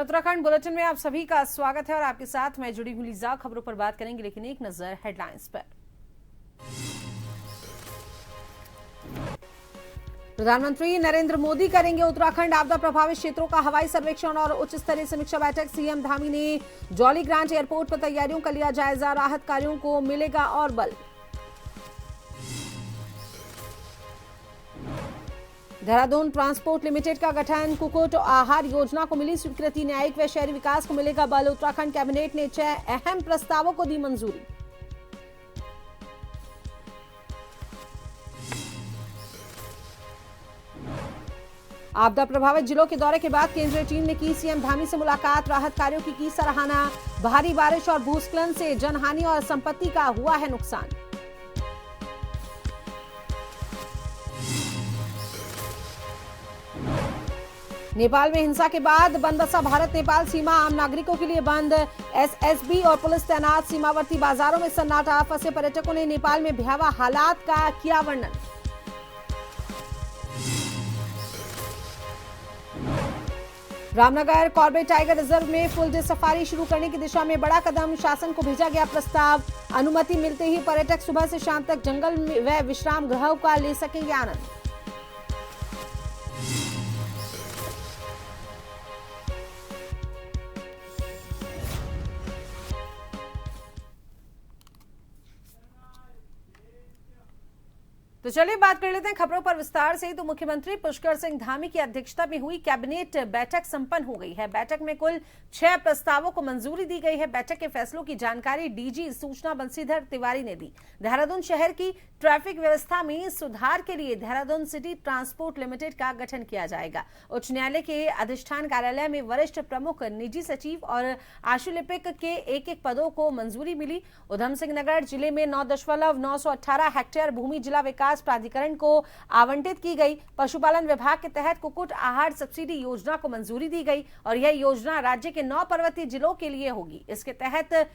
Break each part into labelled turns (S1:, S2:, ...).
S1: Uttarakhand bulletin में आप सभी का स्वागत है और आपके साथ मैं जुड़ी हूं लीजा। खबरों पर बात करेंगे, लेकिन एक नजर हेडलाइंस पर। प्रधानमंत्री नरेंद्र मोदी करेंगे उत्तराखंड आपदा प्रभावित क्षेत्रों का हवाई सर्वेक्षण और उच्च स्तरीय समीक्षा बैठक। सीएम धामी ने जॉली ग्रांट एयरपोर्ट पर तैयारियों का लिया जायजा, राहत कार्यों को मिलेगा और बल। देहरादून ट्रांसपोर्ट लिमिटेड का गठन, कुक्कुट आहार योजना को मिली स्वीकृति, न्यायिक व शहरी विकास को मिलेगा बल। उत्तराखंड कैबिनेट ने 6 अहम प्रस्तावों को दी मंजूरी। आपदा प्रभावित जिलों के दौरे के बाद केंद्रीय टीम ने की सीएम धामी से मुलाकात, राहत कार्यों की सराहना। भारी बारिश और भूस्खलन से जनहानि और संपत्ति का हुआ है नुकसान। नेपाल में हिंसा के बाद बंदसा भारत नेपाल सीमा आम नागरिकों के लिए बंद, एसएसबी और पुलिस तैनात। सीमावर्ती बाजारों में सन्नाटा, फंसे पर्यटकों ने नेपाल में भयावह हालात का किया वर्णन। रामनगर कॉर्बेट टाइगर रिजर्व में फुल डे सफारी शुरू करने की दिशा में बड़ा कदम, शासन को भेजा गया प्रस्ताव। अनुमति मिलते ही पर्यटक सुबह से शाम तक जंगल व विश्राम गृहों का ले सकेंगे आनंद। तो चलिए बात कर लेते हैं खबरों पर विस्तार से। तो मुख्यमंत्री पुष्कर सिंह धामी की अध्यक्षता में हुई कैबिनेट बैठक संपन्न हो गई है। बैठक में कुल 6 प्रस्तावों को मंजूरी दी गई है। बैठक के फैसलों की जानकारी डीजी सूचना बंशीधर तिवारी ने दी। देहरादून शहर की ट्रैफिक व्यवस्था में सुधार के लिए देहरादून सिटी ट्रांसपोर्ट लिमिटेड का गठन किया जाएगा। उच्च न्यायालय के अधिष्ठान कार्यालय में वरिष्ठ प्रमुख, निजी सचिव और आशुलिपिक के एक पदों को मंजूरी मिली। उधम सिंह नगर जिले में 9.918 हेक्टेयर भूमि जिला विकास प्राधिकरण को आवंटित की गई। पशुपालन विभाग के तहत कुक्कुट आहार सब्सिडी योजना को मंजूरी दी गई और यह योजना राज्य के 9 पर्वतीय जिलों के लिए होगी। इसके तहत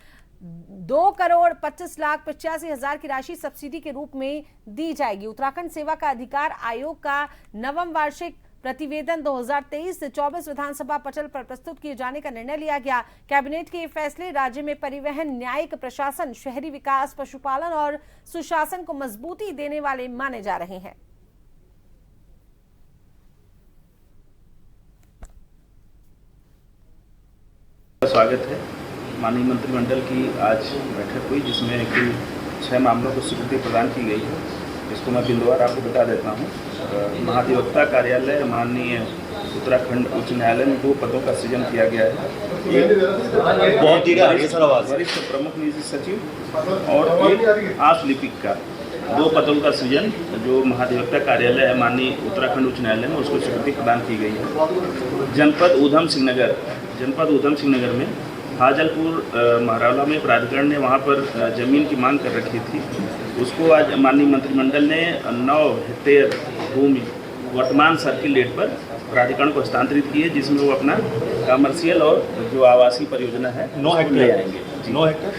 S1: 2,25,85,000 की राशि सब्सिडी के रूप में दी जाएगी। उत्तराखंड सेवा का अधिकार आयोग का नवम वार्षिक प्रतिवेदन 2023-24 विधानसभा पटल पर प्रस्तुत किए जाने का निर्णय लिया गया। कैबिनेट के ये फैसले राज्य में परिवहन, न्यायिक प्रशासन, शहरी विकास, पशुपालन और सुशासन को मजबूती देने वाले माने जा रहे हैं।
S2: स्वागत है। माननीय मंत्रिमंडल की आज बैठक हुई जिसमें कुल 6 मामलों को स्वीकृति प्रदान की गई है। इसको मैं बिंदुवार आपको बता देता हूँ। महाधिवक्ता कार्यालय माननीय उत्तराखंड उच्च न्यायालय में 2 पदों का सृजन किया गया है। वरिष्ठ प्रमुख निजी सचिव और एक आशुलिपिक का 2 पदों का सृजन जो महाधिवक्ता कार्यालय है माननीय उत्तराखंड उच्च न्यायालय में उसको स्वीकृति प्रदान की गई है। जनपद ऊधम सिंह नगर में हाजलपुर महरौला में प्राधिकरण ने वहाँ पर जमीन की मांग कर रखी थी। उसको आज माननीय मंत्रिमंडल ने 9 हेक्टेयर भूमि वर्तमान सर्किल रेट पर प्राधिकरण को हस्तांतरित की है, जिसमें वो अपना कमर्शियल और जो आवासीय परियोजना है
S3: 9 हेक्टेयर
S2: ले आएंगे।
S3: 9 हेक्टेयर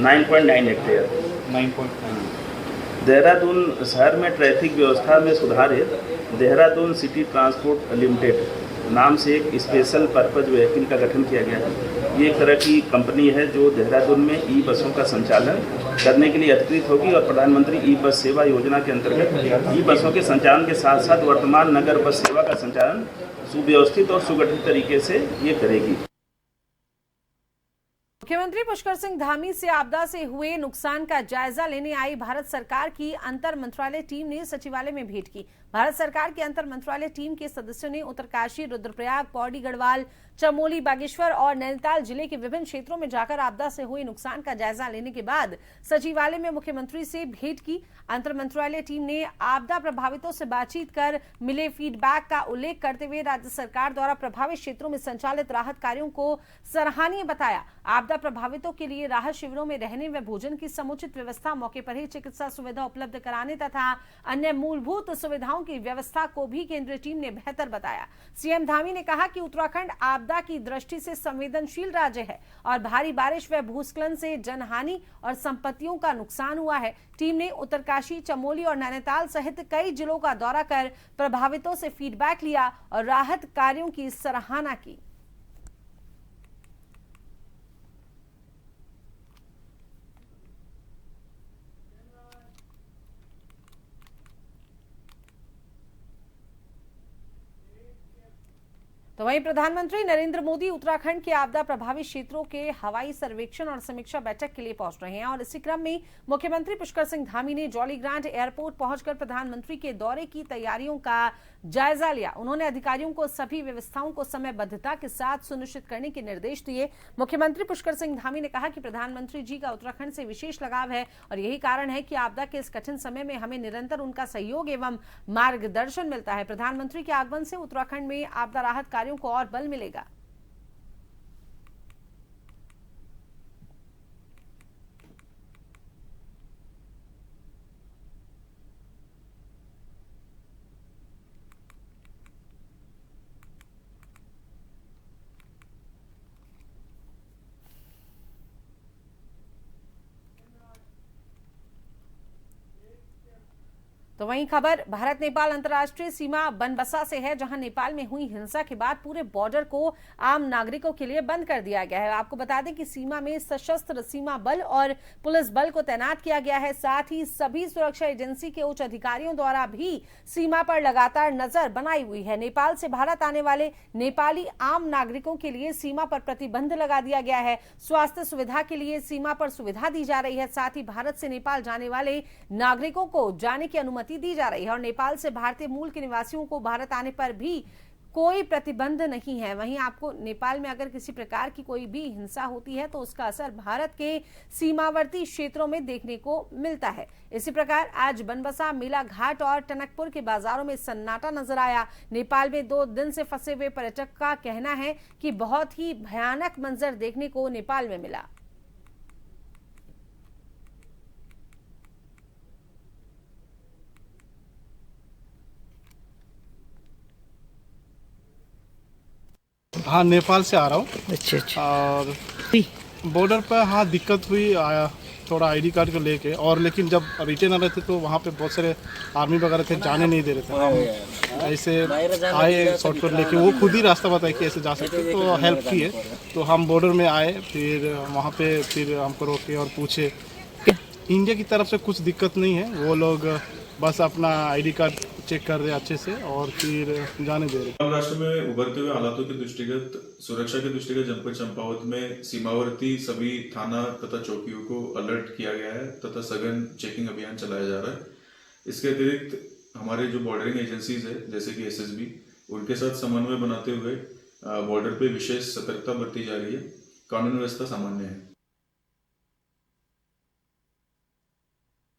S2: 9.9 हेक्टेयर
S3: 9.9।
S2: देहरादून शहर में ट्रैफिक व्यवस्था में सुधार हेतु देहरादून सिटी ट्रांसपोर्ट लिमिटेड नाम से एक स्पेशल पर्पज व्हीकल का गठन किया गया है। ये एक तरह की कंपनी है जो देहरादून में ई बसों का संचालन करने के लिए अधिकृत होगी और प्रधानमंत्री ई बस सेवा योजना के अंतर्गत ई बसों के संचालन के साथ साथ वर्तमान नगर बस सेवा का संचालन सुव्यवस्थित और सुगठित तरीके से ये करेगी।
S1: मुख्यमंत्री पुष्कर सिंह धामी से आपदा से हुए नुकसान का जायजा लेने आई भारत सरकार की अंतर मंत्रालय टीम ने सचिवालय में भेंट की। भारत सरकार की अंतर मंत्रालय टीम के सदस्यों ने उत्तरकाशी, रुद्रप्रयाग, पौड़ी गढ़वाल, चमोली, बागेश्वर और नैनीताल जिले के विभिन्न क्षेत्रों में जाकर आपदा से हुए नुकसान का जायजा लेने के बाद सचिवालय में मुख्यमंत्री से भेंट की। अंतर मंत्रालय टीम ने आपदा प्रभावितों से बातचीत कर मिले फीडबैक का उल्लेख करते हुए राज्य सरकार द्वारा प्रभावित क्षेत्रों में संचालित राहत कार्यों को सराहनीय बताया। आपदा प्रभावितों के लिए राहत शिविरों में रहने व भोजन की समुचित व्यवस्था, मौके पर ही चिकित्सा सुविधा उपलब्ध कराने तथा अन्य मूलभूत सुविधाओं की व्यवस्था को भी केंद्रीय टीम ने बेहतर बताया। सीएम धामी ने कहा कि उत्तराखंड आपदा की दृष्टि से संवेदनशील राज्य है और भारी बारिश व भूस्खलन से जनहानि और संपत्तियों का नुकसान हुआ है। टीम ने उत्तरकाशी, चमोली और नैनीताल सहित कई जिलों का दौरा कर प्रभावितों से फीडबैक लिया और राहत कार्यों की सराहना की। तो वहीं प्रधानमंत्री नरेंद्र मोदी उत्तराखंड के आपदा प्रभावित क्षेत्रों के हवाई सर्वेक्षण और समीक्षा बैठक के लिए पहुंच रहे हैं और इसी क्रम में मुख्यमंत्री पुष्कर सिंह धामी ने जॉलीग्रांट एयरपोर्ट पहुंचकर प्रधानमंत्री के दौरे की तैयारियों का जायजा लिया। उन्होंने अधिकारियों को सभी व्यवस्थाओं को समयबद्धता के साथ सुनिश्चित करने के निर्देश दिए। मुख्यमंत्री पुष्कर सिंह धामी ने कहा कि प्रधानमंत्री जी का उत्तराखंड से विशेष लगाव है और यही कारण है कि आपदा के इस कठिन समय में हमें निरंतर उनका सहयोग एवं मार्गदर्शन मिलता है। प्रधानमंत्री के आगमन से उत्तराखंड में आपदा राहत कार्यों को और बल मिलेगा। तो वहीं खबर भारत नेपाल अंतर्राष्ट्रीय सीमा बनबसा से है, जहां नेपाल में हुई हिंसा के बाद पूरे बॉर्डर को आम नागरिकों के लिए बंद कर दिया गया है। आपको बता दें कि सीमा में सशस्त्र सीमा बल और पुलिस बल को तैनात किया गया है। साथ ही सभी सुरक्षा एजेंसी के उच्च अधिकारियों द्वारा भी सीमा पर लगातार नजर बनाई हुई है। नेपाल से भारत आने वाले नेपाली आम नागरिकों के लिए सीमा पर प्रतिबंध लगा दिया गया है। स्वास्थ्य सुविधा के लिए सीमा पर सुविधा दी जा रही है। साथ ही भारत से नेपाल जाने वाले नागरिकों को जाने की अनुमति दी जा रही है और नेपाल से भारतीय मूल के निवासियों को भारत आने पर भी कोई प्रतिबंध नहीं है। वहीं आपको नेपाल में अगर किसी प्रकार की कोई भी हिंसा होती है तो उसका असर भारत के सीमावर्ती क्षेत्रों में देखने को मिलता है। इसी प्रकार आज बनबसा, मेला घाट और टनकपुर के बाजारों में सन्नाटा नजर आया। नेपाल में 2 दिन से फंसे हुए पर्यटक का कहना है कि बहुत ही भयानक मंजर देखने को नेपाल में मिला।
S3: हाँ, नेपाल से आ रहा हूँ।
S4: अच्छा अच्छा।
S3: और बॉर्डर पर हाँ दिक्कत हुई, आया थोड़ा आईडी कार्ड को लेके, और लेकिन जब रिटर्न आ रहे थे तो वहाँ पे बहुत सारे आर्मी वगैरह थे, जाने नहीं दे रहे थे। हम ऐसे आए शॉर्टकट लेके, वो खुद ही रास्ता बताए कि ऐसे जा सकते, तो हेल्प की है। तो हम बॉर्डर में आए, फिर वहाँ पे फिर हमको रोके और पूछे। इंडिया की तरफ से कुछ दिक्कत नहीं है, वो लोग बस अपना आईडी कार्ड चेक कर रहे हैं अच्छे से और फिर जाने दे रहे हैं।
S5: राष्ट्र में उभरते हुए हालातों के दृष्टिगत सुरक्षा के दृष्टिगत जनपद चंपावत में सीमावर्ती सभी थाना तथा चौकियों को अलर्ट किया गया है तथा सघन चेकिंग अभियान चलाया जा रहा है। इसके अतिरिक्त हमारे जो बॉर्डरिंग एजेंसीज है जैसे कि एसएसबी, उनके साथ समन्वय बनाते हुए बॉर्डर पे विशेष सतर्कता बरती जा रही है। कानून व्यवस्था सामान्य है।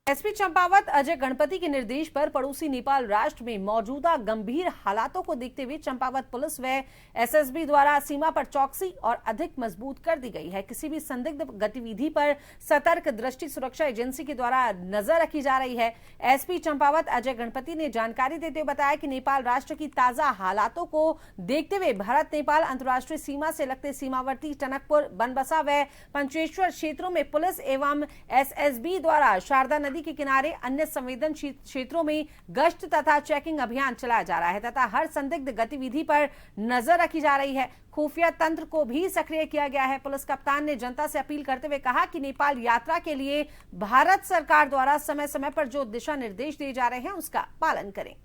S1: एसपी चंपावत अजय गणपति के निर्देश पर पड़ोसी नेपाल राष्ट्र में मौजूदा गंभीर हालातों को देखते हुए चंपावत पुलिस व एसएसबी द्वारा सीमा पर चौकसी और अधिक मजबूत कर दी गई है। किसी भी संदिग्ध गतिविधि पर सतर्क दृष्टि सुरक्षा एजेंसी के द्वारा नजर रखी जा रही है। एसपी चंपावत अजय गणपति ने जानकारी देते हुए बताया कि नेपाल राष्ट्र की ताजा हालातों को देखते हुए भारत नेपाल अंतर्राष्ट्रीय सीमा से लगते सीमावर्ती टनकपुर, बनबसा व पंचेश्वर क्षेत्रों में पुलिस एवं एसएसबी द्वारा शारदा नदी के किनारे अन्य संवेदनशील क्षेत्रों में गश्त तथा चेकिंग अभियान चलाया जा रहा है तथा हर संदिग्ध गतिविधि पर नजर रखी जा रही है। खुफिया तंत्र को भी सक्रिय किया गया है। पुलिस कप्तान ने जनता से अपील करते हुए कहा कि नेपाल यात्रा के लिए भारत सरकार द्वारा समय समय पर जो दिशा निर्देश दिए जा रहे हैं उसका पालन करें।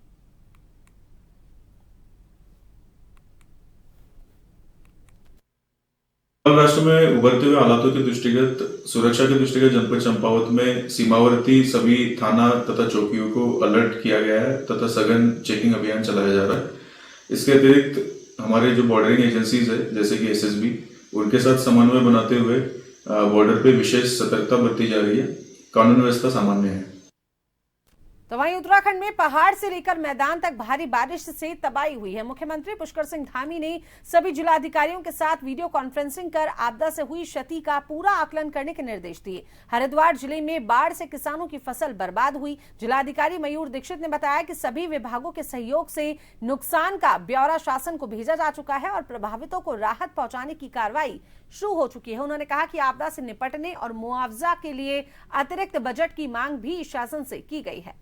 S5: राष्ट्र में उभरते हुए हालातों के दृष्टिगत सुरक्षा के दृष्टिगत जनपद चंपावत में सीमावर्ती सभी थाना तथा चौकियों को अलर्ट किया गया है तथा सघन चेकिंग अभियान चलाया जा रहा है। इसके अतिरिक्त हमारे जो बॉर्डरिंग एजेंसीज है जैसे कि एसएसबी, उनके साथ समन्वय बनाते हुए बॉर्डर पे विशेष सतर्कता बरती जा रही है। कानून व्यवस्था सामान्य है।
S1: तो वहीं उत्तराखंड में पहाड़ से लेकर मैदान तक भारी बारिश से तबाही हुई है। मुख्यमंत्री पुष्कर सिंह धामी ने सभी जिलाधिकारियों के साथ वीडियो कॉन्फ्रेंसिंग कर आपदा से हुई क्षति का पूरा आकलन करने के निर्देश दिए। हरिद्वार जिले में बाढ़ से किसानों की फसल बर्बाद हुई। जिलाधिकारी मयूर दीक्षित ने बताया कि सभी विभागों के सहयोग से नुकसान का ब्यौरा शासन को भेजा जा चुका है और प्रभावितों को राहत पहुंचाने की कार्रवाई शुरू हो चुकी है। उन्होंने कहा कि आपदा से निपटने और मुआवजा के लिए अतिरिक्त बजट की मांग भी शासन से की गई है।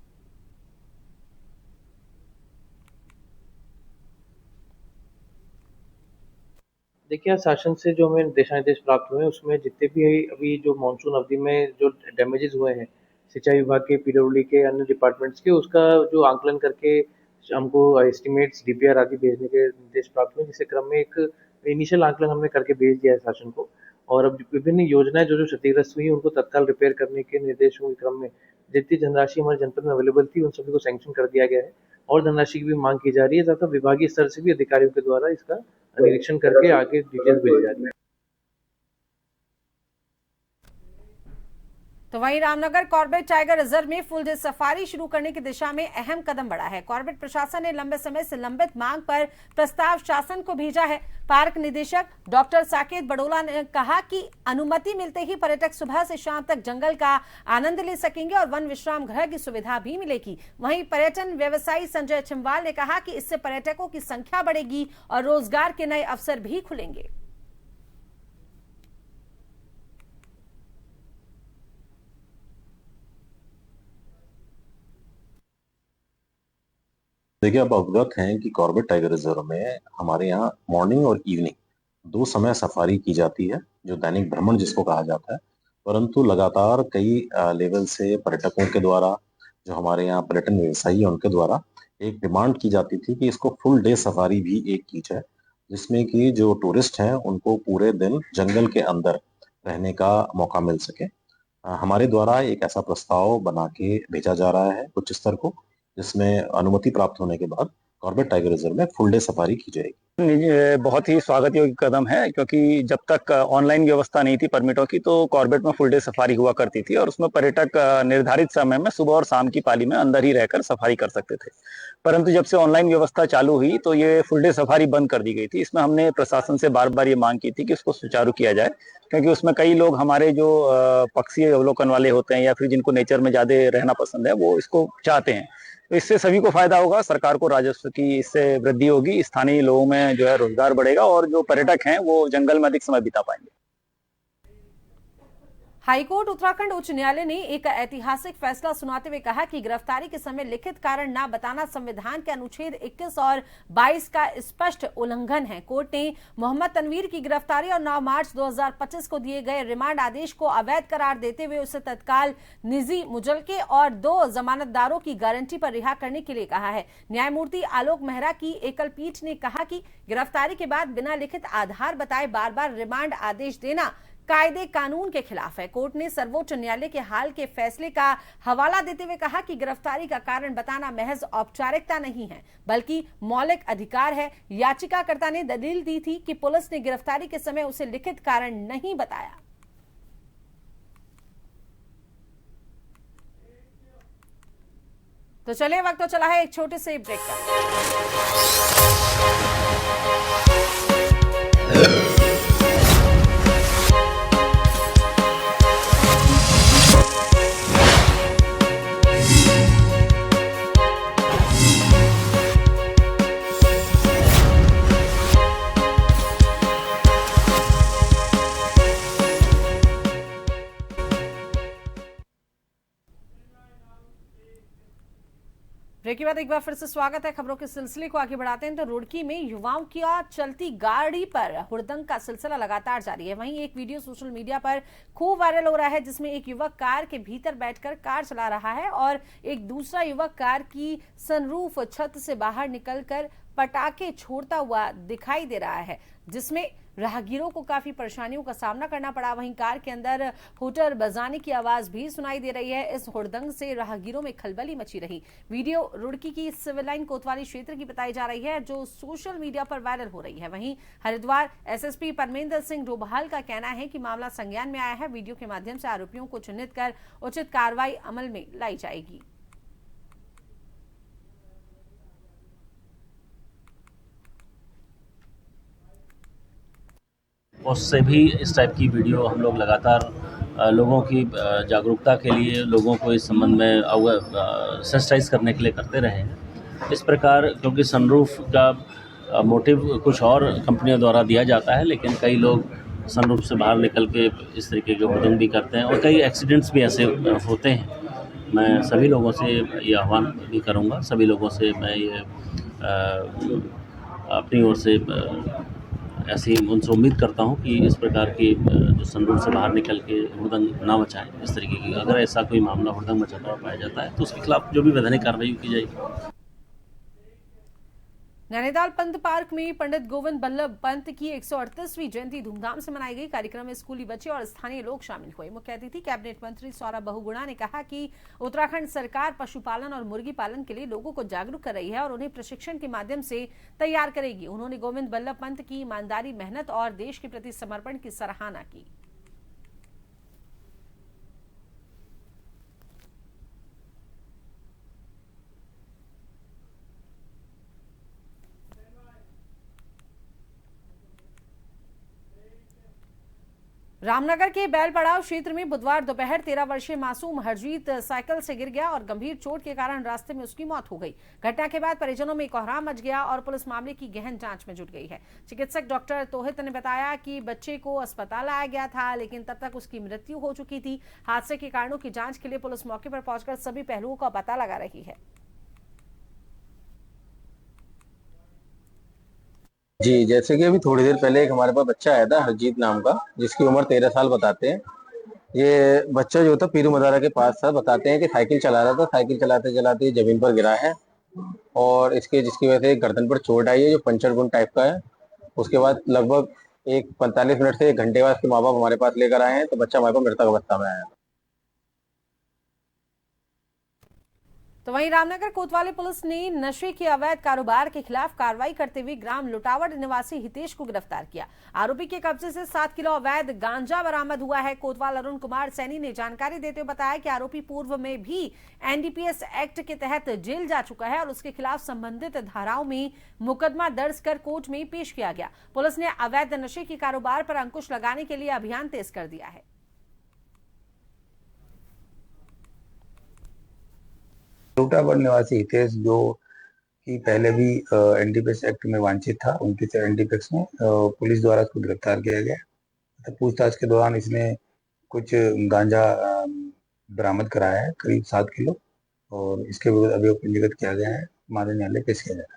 S4: देखिए, शासन से जो हमें दिशा निर्देश प्राप्त हुए हैं उसमें जितने भी अभी जो मानसून अवधि में जो डैमेजेस हुए हैं सिंचाई विभाग के, पीडब्ल्यूडी के, अन्य डिपार्टमेंट्स के, उसका जो आंकलन करके हमको एस्टिमेट्स, डीपीआर आदि भेजने के निर्देश प्राप्त हुए, जिसके क्रम में एक इनिशियल आकलन हमने करके भेज दिया है शासन को। और अब विभिन्न योजनाएं जो क्षतिग्रस्त हुई उनको तत्काल रिपेयर करने के निर्देशों के क्रम में जितनी धनराशि हमारे जनपद में अवेलेबल थी उन सभी को सैंक्शन कर दिया गया है और धनराशि की भी मांग की जा रही है तथा विभागीय स्तर से भी अधिकारियों के द्वारा इसका निरीक्षण करके आगे डिटेल्स भेजी जा रही है।
S1: तो वहीं रामनगर कॉर्बेट टाइगर रिजर्व में फुल डे सफारी शुरू करने की दिशा में अहम कदम बढ़ा है। कॉर्बेट प्रशासन ने लंबे समय से लंबित मांग पर प्रस्ताव शासन को भेजा है। पार्क निदेशक डॉक्टर साकेत बडोला ने कहा कि अनुमति मिलते ही पर्यटक सुबह से शाम तक जंगल का आनंद ले सकेंगे और वन विश्राम गृह की सुविधा भी मिलेगी। वहीं पर्यटन व्यवसायी संजय छिम्वाल ने कहा कि इससे पर्यटकों की संख्या बढ़ेगी और रोजगार के नए अवसर भी खुलेंगे।
S6: देखिए, आप अवगत हैं कि कॉर्बेट टाइगर रिजर्व में हमारे यहाँ मॉर्निंग और इवनिंग 2 समय सफारी की जाती है, जो दैनिक भ्रमण जिसको कहा जाता है। परंतु लगातार कई लेवल से पर्यटकों के द्वारा, जो हमारे यहाँ पर्यटन व्यवसायी हैं उनके द्वारा एक डिमांड की जाती थी कि इसको फुल डे सफारी भी एक की जाए, जिसमें कि जो टूरिस्ट हैं उनको पूरे दिन जंगल के अंदर रहने का मौका मिल सके। हमारे द्वारा एक ऐसा प्रस्ताव बना के भेजा जा रहा है उच्च स्तर को, जिसमें अनुमति प्राप्त होने के बाद कॉर्बेट टाइगर रिजर्व में फुल डे सफारी की जाएगी।
S7: बहुत ही स्वागत योग्य कदम है, क्योंकि जब तक ऑनलाइन व्यवस्था नहीं थी परमिटों की तो कॉर्बेट में फुल डे सफारी हुआ करती थी और उसमें पर्यटक निर्धारित समय में सुबह और शाम की पाली में अंदर ही रहकर सफारी कर सकते थे। परंतु जब से ऑनलाइन व्यवस्था चालू हुई तो ये फुल डे सफारी बंद कर दी गई थी। इसमें हमने प्रशासन से बार बार ये मांग की थी कि इसको सुचारू किया जाए, क्योंकि उसमें कई लोग हमारे जो पक्षी अवलोकन वाले होते हैं या फिर जिनको नेचर में ज्यादा रहना पसंद है वो इसको चाहते हैं। तो इससे सभी को फायदा होगा, सरकार को राजस्व की इससे वृद्धि होगी, स्थानीय लोगों में जो है रोजगार बढ़ेगा और जो पर्यटक हैं वो जंगल में अधिक समय बिता पाएंगे।
S1: हाईकोर्ट उत्तराखंड उच्च न्यायालय ने एक ऐतिहासिक फैसला सुनाते हुए कहा कि गिरफ्तारी के समय लिखित कारण न बताना संविधान के अनुच्छेद 21 और 22 का स्पष्ट उल्लंघन है। कोर्ट ने मोहम्मद तनवीर की गिरफ्तारी और 9 मार्च 2025 को दिए गए रिमांड आदेश को अवैध करार देते हुए उसे तत्काल निजी मुजल्के और 2 जमानतदारों की गारंटी पर रिहा करने के लिए कहा है। न्यायमूर्ति आलोक मेहरा की एकल पीठ ने कहा कि गिरफ्तारी के बाद बिना लिखित आधार बताए बार बार रिमांड आदेश देना कायदे कानून के खिलाफ है। कोर्ट ने सर्वोच्च न्यायालय के हाल के फैसले का हवाला देते हुए कहा कि गिरफ्तारी का कारण बताना महज औपचारिकता नहीं है बल्कि मौलिक अधिकार है। याचिकाकर्ता ने दलील दी थी कि पुलिस ने गिरफ्तारी के समय उसे लिखित कारण नहीं बताया। तो चलिए, वक्त तो चला है एक छोटे से ब्रेक का। ब्रेक के बाद एक बार फिर से स्वागत है। खबरों के सिलसिले को आगे बढ़ाते हैं तो रुड़की में युवाओं की चलती गाड़ी पर हुड़दंग का सिलसिला लगातार जारी है। वहीं एक वीडियो सोशल मीडिया पर खूब वायरल हो रहा है जिसमें एक युवक कार के भीतर बैठकर कार चला रहा है और एक दूसरा युवक कार की सनरूफ छत से बाहर निकलकर पटाखे छोड़ता हुआ दिखाई दे रहा है, जिसमें राहगीरों को काफी परेशानियों का सामना करना पड़ा। वहीं कार के अंदर हूटर बजाने की आवाज भी सुनाई दे रही है। इस हुड़दंग से राहगीरों में खलबली मची रही। वीडियो रुड़की की सिविल लाइन कोतवाली क्षेत्र की बताई जा रही है जो सोशल मीडिया पर वायरल हो रही है। वहीं हरिद्वार एसएसपी परमेंद्र सिंह डोभाल का कहना है कि मामला संज्ञान में आया है। वीडियो के माध्यम से आरोपियों को चिन्हित कर उचित कार्रवाई अमल में लाई जाएगी।
S8: उससे भी इस टाइप की वीडियो हम लोग लगातार लोगों की जागरूकता के लिए, लोगों को इस संबंध में सेंसिटाइज करने के लिए करते रहे हैं। इस प्रकार क्योंकि सनरूफ का मोटिव कुछ और कंपनियों द्वारा दिया जाता है, लेकिन कई लोग सनरूफ से बाहर निकल के इस तरीके के हुड़दंग भी करते हैं और कई एक्सीडेंट्स भी ऐसे होते हैं। मैं सभी लोगों से ये आह्वान भी करूँगा, सभी लोगों से मैं ये अपनी ओर से ऐसी उनसे उम्मीद करता हूं कि इस प्रकार की जो सनरूफ से बाहर निकल के हुड़दंग ना मचाएं। इस तरीके की अगर ऐसा कोई मामला हुड़दंग मचाता हुआ पाया जाता है तो उसके खिलाफ जो भी वैधानिक कार्रवाई की जाएगी।
S1: नैनीताल पंत पार्क में पंडित गोविंद बल्लभ पंत की 138वीं जयंती धूमधाम से मनाई गई। कार्यक्रम में स्कूली बच्चे और स्थानीय लोग शामिल हुए। मुख्य अतिथि कैबिनेट मंत्री सौरभ बहुगुणा ने कहा कि उत्तराखंड सरकार पशुपालन और मुर्गी पालन के लिए लोगों को जागरूक कर रही है और उन्हें प्रशिक्षण के माध्यम से तैयार करेगी। उन्होंने गोविंद बल्लभ पंत की ईमानदारी, मेहनत और देश के प्रति समर्पण की सराहना की। रामनगर के बैल पड़ाव क्षेत्र में बुधवार दोपहर 13 वर्षीय मासूम हरजीत साइकिल से गिर गया और गंभीर चोट के कारण रास्ते में उसकी मौत हो गई। घटना के बाद परिजनों में कोहराम मच गया और पुलिस मामले की गहन जांच में जुट गई है। चिकित्सक डॉक्टर तोहित ने बताया कि बच्चे को अस्पताल लाया गया था, लेकिन तब तक उसकी मृत्यु हो चुकी थी। हादसे के कारणों की जांच के लिए पुलिस मौके पर पहुंचकर सभी पहलुओं का पता लगा रही है।
S9: जी, जैसे कि अभी थोड़ी देर पहले एक हमारे पास बच्चा आया था हरजीत नाम का, जिसकी उम्र 13 साल बताते हैं। ये बच्चा जो था पीरू मदारा के पास था। बताते हैं कि साइकिल चला रहा था, साइकिल चलाते चलाते जमीन पर गिरा है और जिसकी वजह से गर्दन पर चोट आई है जो पंचर वुंड टाइप का है। उसके बाद लगभग 45 मिनट से 1 घंटे बाद उसके माँ बाप हमारे पास लेकर आए हैं, तो बच्चा हमारे पास मृतक अवस्था में आया।
S1: तो वहीं रामनगर कोतवाली पुलिस ने नशे के अवैध कारोबार के खिलाफ कार्रवाई करते हुए ग्राम लुटावड़ निवासी हितेश को गिरफ्तार किया। आरोपी के कब्जे से 7 किलो अवैध गांजा बरामद हुआ है। कोतवाल अरुण कुमार सैनी ने जानकारी देते हुए बताया कि आरोपी पूर्व में भी एनडीपीएस एक्ट के तहत जेल जा चुका है और उसके खिलाफ संबंधित धाराओं में मुकदमा दर्ज कर कोर्ट में पेश किया गया। पुलिस ने अवैध नशे के कारोबार पर अंकुश लगाने के लिए अभियान तेज कर दिया है।
S10: लुटावड़ निवासी हितेश, जो कि पहले भी एनडीपीएस एक्ट में वांछित था, 29 एनडीपीएस में पुलिस द्वारा उसको गिरफ्तार किया गया। तो पूछताछ के दौरान इसने कुछ गांजा बरामद कराया है, करीब 7 किलो, और इसके विरुद्ध अभियोग पंजीकृत किया गया है, माननीय न्यायालय पेश किया जा रहा है।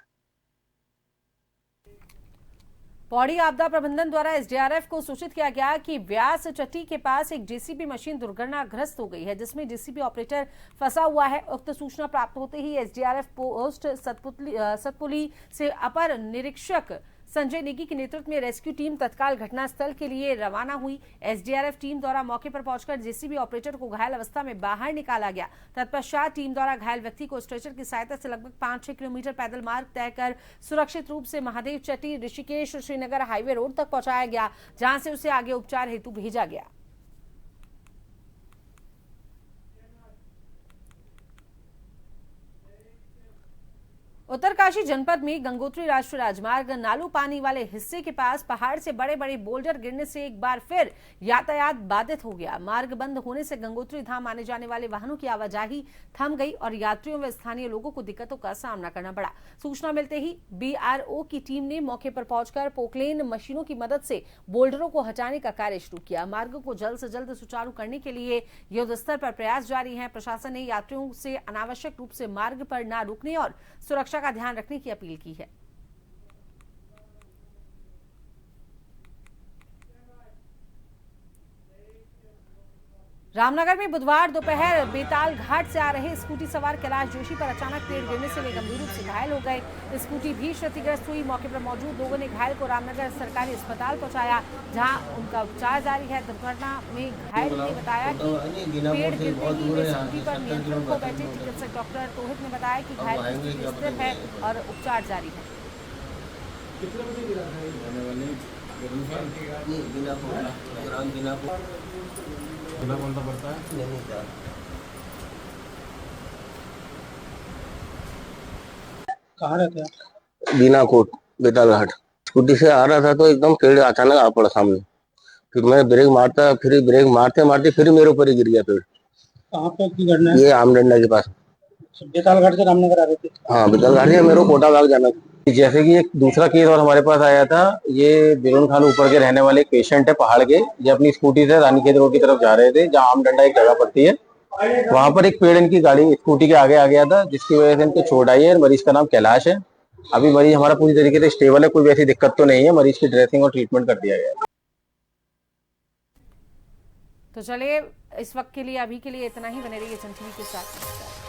S1: पौड़ी आपदा प्रबंधन द्वारा एसडीआरएफ को सूचित किया गया कि व्यास चट्टी के पास एक जेसीबी मशीन दुर्घटनाग्रस्त हो गई है, जिसमें जेसीबी ऑपरेटर फंसा हुआ है। उक्त सूचना प्राप्त होते ही एसडीआरएफ पोस्ट सतपुली से अपर निरीक्षक संजय नेगी के नेतृत्व में रेस्क्यू टीम तत्काल घटनास्थल के लिए रवाना हुई। एसडीआरएफ टीम द्वारा मौके पर पहुंचकर जेसीबी ऑपरेटर को घायल अवस्था में बाहर निकाला गया। तत्पश्चात टीम द्वारा घायल व्यक्ति को स्ट्रेचर की सहायता से लगभग 5-6 किलोमीटर पैदल मार्ग तय कर सुरक्षित रूप से महादेव चट्टी ऋषिकेश श्रीनगर हाईवे रोड तक पहुंचाया गया, जहां से उसे आगे उपचार हेतु भेजा गया। उत्तरकाशी जनपद में गंगोत्री राष्ट्रीय राजमार्ग नालू पानी वाले हिस्से के पास पहाड़ से बड़े बड़े बोल्डर गिरने से एक बार फिर यातायात बाधित हो गया। मार्ग बंद होने से गंगोत्री धाम आने जाने वाले वाहनों की आवाजाही थम गई और यात्रियों व स्थानीय लोगों को दिक्कतों का सामना करना पड़ा। सूचना मिलते ही बीआरओ की टीम ने मौके पर पहुंचकर पोकलेन मशीनों की मदद से बोल्डरों को हटाने का कार्य शुरू किया। मार्ग को जल्द से जल्द सुचारू करने के लिए युद्ध स्तर पर प्रयास जारी है। प्रशासन ने यात्रियों से अनावश्यक रूप से मार्ग पर न रुकने और सुरक्षा का ध्यान रखने की अपील की है। रामनगर में बुधवार दोपहर बेताल घाट से आ रहे स्कूटी सवार कैलाश जोशी पर अचानक पेड़ गिरने से वे गंभीर रूप से घायल हो गए। स्कूटी भी क्षतिग्रस्त हुई। मौके पर मौजूद लोगों ने घायल को रामनगर सरकारी अस्पताल पहुंचाया, जहां उनका उपचार जारी है। दुर्घटना में घायल ने बताया कि पेड़ गिरते ही वे स्कूटी पर नियंत्रण खो बैठे। चिकित्सक डॉक्टर तोहित ने बताया कि घायल की स्थिति स्थिर है और उपचार जारी है।
S10: कहाँ रहते हैं?
S9: दीनाकोट बेताल घाट। स्कूटी से आ रहा था तो एकदम पेड़ अचानक आ पड़ा सामने। फिर मैं ब्रेक मारते मारते फिर मेरे ऊपर ही गिर गया पेड़।
S10: कहाँ पे की घटना है?
S9: ये आमडंडा के पास।
S10: बेताल घाट से रामनगर आ रहे थे?
S9: हाँ, बेताल घाट से मेरे को कोटा बाग जाना था। जैसे कि एक दूसरा केस और हमारे पास आया था। ये बिरुन खान ऊपर के रहने वाले एक पेशेंट है पहाड़ के। ये अपनी स्कूटी से रानीखेत रोड की तरफ जा रहे थे, जहाँ आमडंडा एक जगह पड़ती है। वहां पर एक पेड़ इनकी गाड़ी स्कूटी के आगे आ गया था, जिसकी वजह से इनको चोट आई है। मरीज का नाम कैलाश है। अभी मरीज हमारा पूरी तरीके से स्टेबल है, कोई वैसी दिक्कत तो नहीं है। मरीज की ड्रेसिंग और ट्रीटमेंट कर दिया गया है।
S1: तो चलिए, इस वक्त के लिए अभी के लिए इतना ही। बने रहिए सन टीवी के साथ।